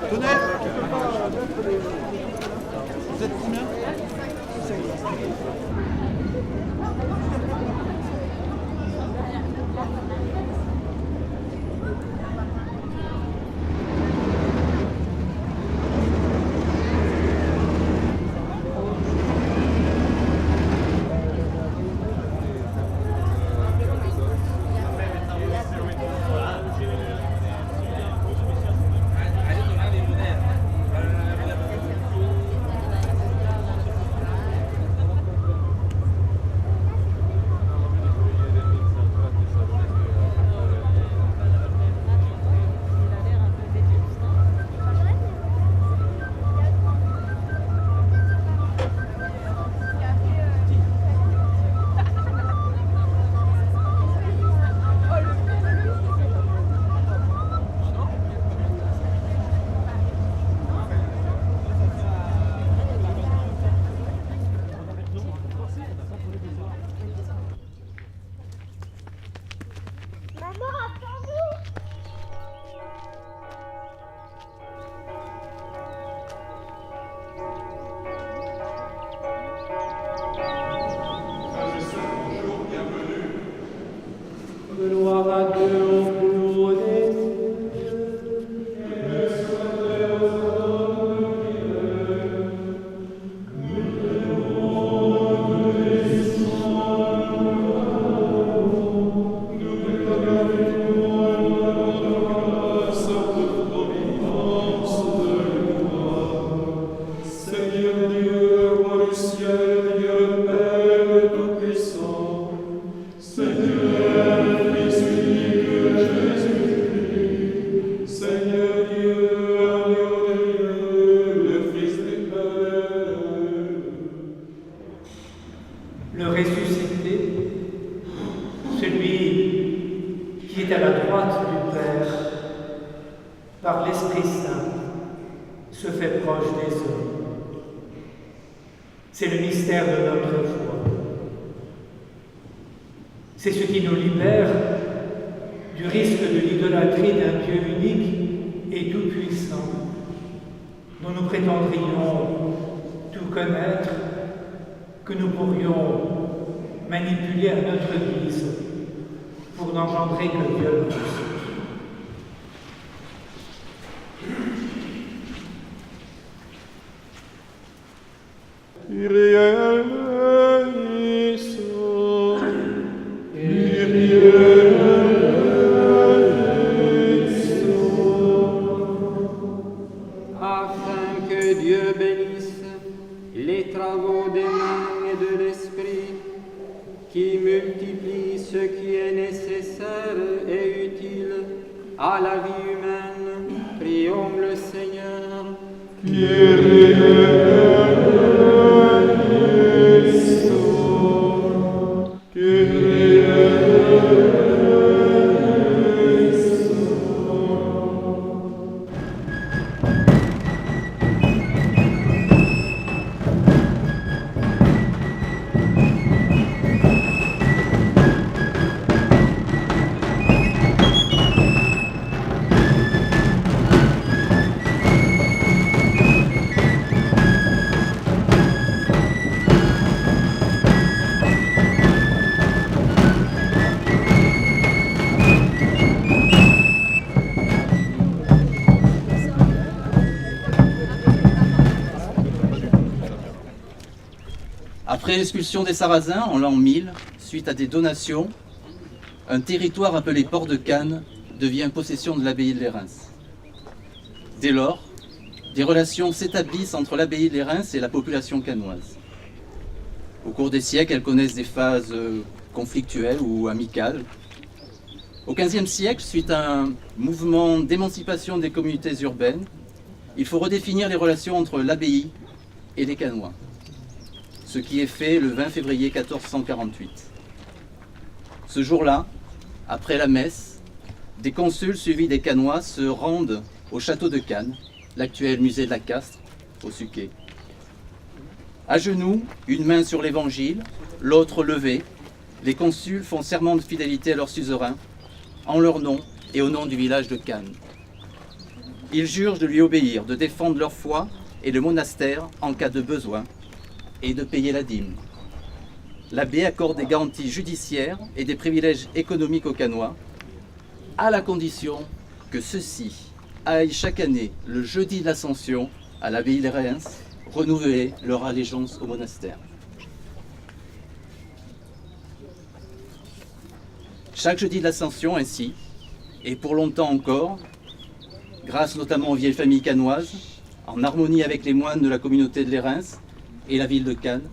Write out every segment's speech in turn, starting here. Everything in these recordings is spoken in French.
Tonnerre, vous êtes combien? Gloire à Dieu au plus haut des cieux. Seigneur Dieu, roi du ciel, Dieu Père tout-puissant, Seigneur, Fils unique Jésus-Christ, Seigneur Dieu, agneau de Dieu, le Fils du Père, Le ressuscité, celui qui est à la droite du Père, par l'Esprit Saint, se fait proche des hommes. C'est le mystère de notre foi. C'est ce qui nous libère du risque de l'idolâtrie d'un Dieu unique et tout-puissant, dont nous prétendrions tout connaître, que nous pourrions manipuler à notre guise pour n'engendrer que violence. Afin que Dieu bénisse les travaux des mains et de l'esprit, qui multiplie ce qui est nécessaire et utile à la vie humaine, prions le Seigneur. Après l'expulsion des Sarrasins en l'an 1000, suite à des donations, un territoire appelé Port de Cannes devient possession de l'abbaye de Lérins. Dès lors, des relations s'établissent entre l'abbaye de Lérins et la population cannoise. Au cours des siècles, elles connaissent des phases conflictuelles ou amicales. Au XVe siècle, suite à un mouvement d'émancipation des communautés urbaines, il faut redéfinir les relations entre l'abbaye et les Cannois, ce qui est fait le 20 février 1448. Ce jour-là, après la messe, des consuls suivis des Cannois se rendent au château de Cannes, l'actuel musée de la Castre, au Suquet. À genoux, une main sur l'évangile, l'autre levée, les consuls font serment de fidélité à leur suzerain, en leur nom et au nom du village de Cannes. Ils jurent de lui obéir, de défendre leur foi et le monastère en cas de besoin, et de payer la dîme. L'abbé accorde des garanties judiciaires et des privilèges économiques aux Cannois, à la condition que ceux-ci aillent chaque année, le jeudi de l'Ascension, à l'abbaye de Reims, renouveler leur allégeance au monastère. Chaque jeudi de l'Ascension, ainsi, et pour longtemps encore, grâce notamment aux vieilles familles cannoises, en harmonie avec les moines de la communauté de Lérins et la ville de Cannes,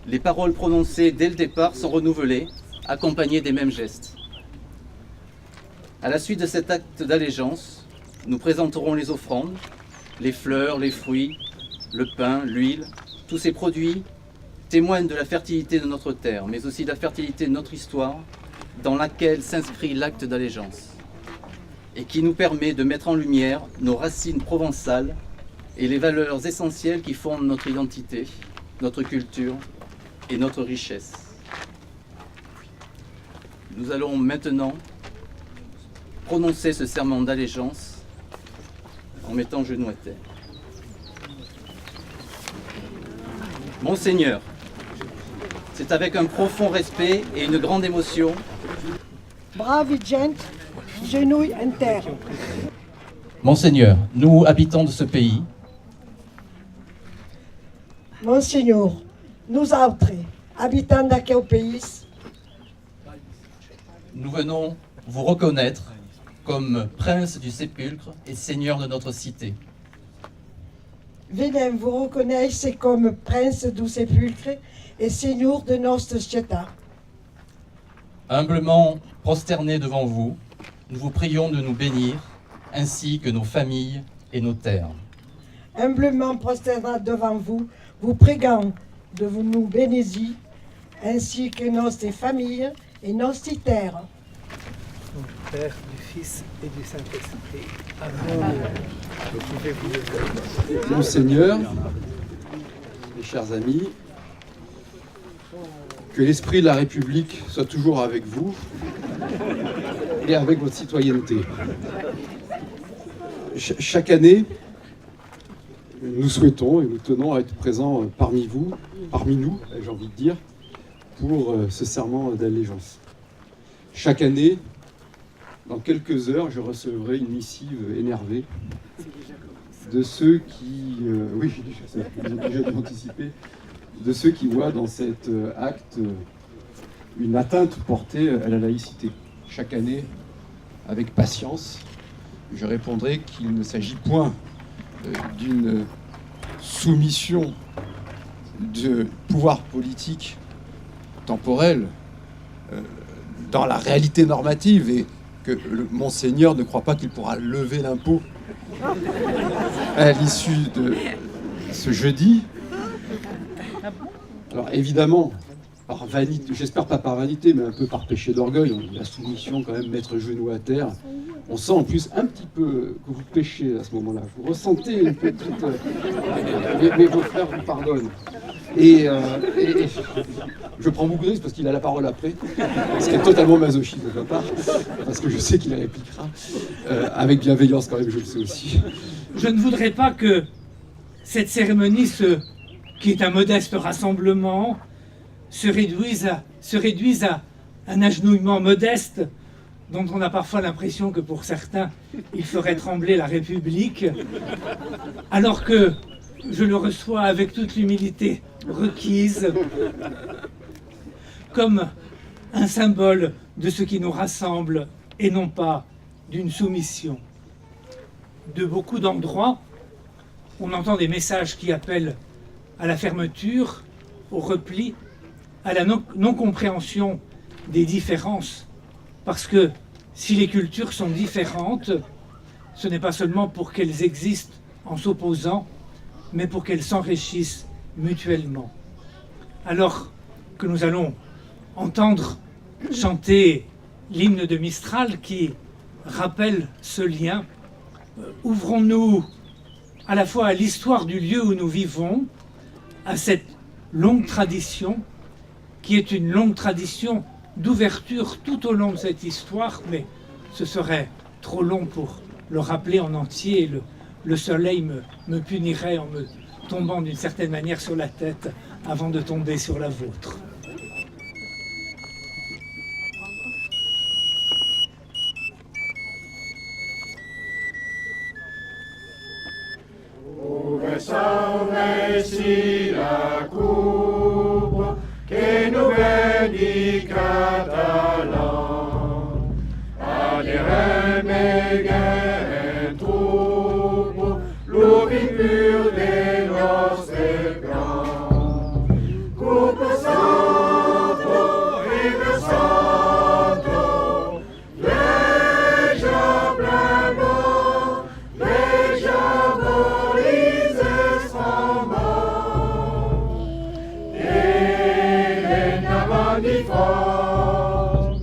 les paroles prononcées dès le départ sont renouvelées, accompagnées des mêmes gestes. À la suite de cet acte d'allégeance, nous présenterons les offrandes, les fleurs, les fruits, le pain, l'huile, tous ces produits témoignent de la fertilité de notre terre, mais aussi de la fertilité de notre histoire, dans laquelle s'inscrit l'acte d'allégeance, et qui nous permet de mettre en lumière nos racines provençales et les valeurs essentielles qui fondent notre identité, notre culture et notre richesse. Nous allons maintenant prononcer ce serment d'allégeance en mettant genoux à terre. Monseigneur, c'est avec un profond respect et une grande émotion. Bravi gente, genouilles en terre. Monseigneur, nous, habitants de ce pays, Monseigneur, nous autres, habitants d'aquel pays, nous venons vous reconnaître comme prince du sépulcre et seigneur de notre cité. venons vous reconnaître comme prince du sépulcre et seigneur de notre société. Humblement prosternés devant vous, nous vous prions de nous bénir, ainsi que nos familles et nos terres. Humblement prosterné devant vous, vous prions de vous nous bénir, ainsi que notre famille et notre terre. Au nom du Père, du Fils et du Saint-Esprit. Amen. Monseigneur, mes chers amis, que l'esprit de la République soit toujours avec vous et avec votre citoyenneté. Chaque année, nous souhaitons et nous tenons à être présents parmi vous, parmi nous, j'ai envie de dire, pour ce serment d'allégeance. Chaque année, dans quelques heures, je recevrai une missive énervée de ceux qui... oui, j'ai déjà anticipé, de ceux qui voient dans cet acte une atteinte portée à la laïcité. Chaque année, avec patience, je répondrai qu'il ne s'agit point d'une soumission de pouvoir politique temporel dans la réalité normative et que le Monseigneur ne croit pas qu'il pourra lever l'impôt à l'issue de ce jeudi. Alors évidemment, par vanité, j'espère pas par vanité, mais un peu par péché d'orgueil, la soumission quand même, mettre genou à terre. On sent en plus un petit peu que vous péchez à ce moment-là. Vous ressentez une petite... mais vos frères vous pardonnent. Et je prends beaucoup de risques parce qu'il a la parole après, ce qui est totalement masochiste de ma part, parce que je sais qu'il répliquera, avec bienveillance quand même, je le sais aussi. Je ne voudrais pas que cette cérémonie, qui est un modeste rassemblement, se réduise à un agenouillement modeste dont on a parfois l'impression que pour certains, il ferait trembler la République, alors que je le reçois avec toute l'humilité requise, comme un symbole de ce qui nous rassemble et non pas d'une soumission. De beaucoup d'endroits, on entend des messages qui appellent à la fermeture, au repli, à la non-compréhension des différences. Parce que si les cultures sont différentes, ce n'est pas seulement pour qu'elles existent en s'opposant, mais pour qu'elles s'enrichissent mutuellement. Alors que nous allons entendre chanter l'hymne de Mistral qui rappelle ce lien, ouvrons-nous à la fois à l'histoire du lieu où nous vivons, à cette longue tradition qui est une longue tradition d'ouverture tout au long de cette histoire, mais ce serait trop long pour le rappeler en entier. Le soleil me punirait en me tombant d'une certaine manière sur la tête avant de tomber sur la vôtre. Salvesi la cubro che nu vendicat allam, adere mege trupo, l'ubi pur de nostre plan. Cupo santo, river santo, legia pleno, legia volises di fort.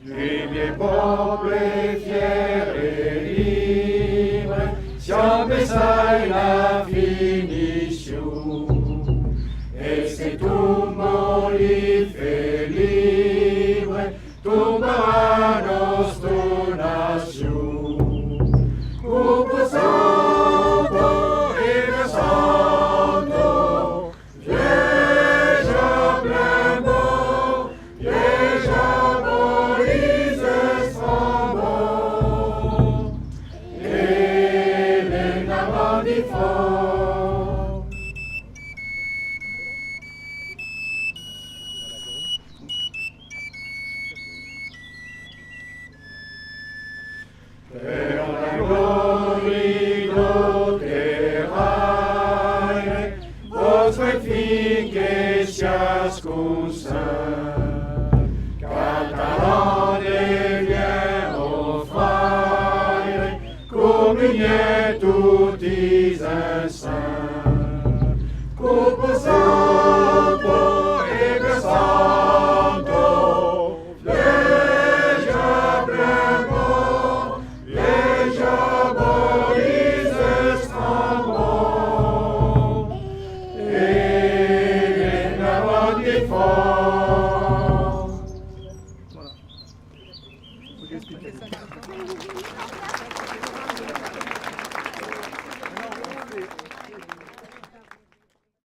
Vive popolo fier et libre, siamo sai la finition, et c'est tout molif et libre, tombera nostro nation. Cupo santo, Eve santo, legia pleno, legia volises amor, Elena di fort. Per la gloria vostre finché ciascun sa, Catalan devient offrire, communier tutti instants. Cupo santo, Eve santo, legia pleno, legia volises amor, Elena di fort.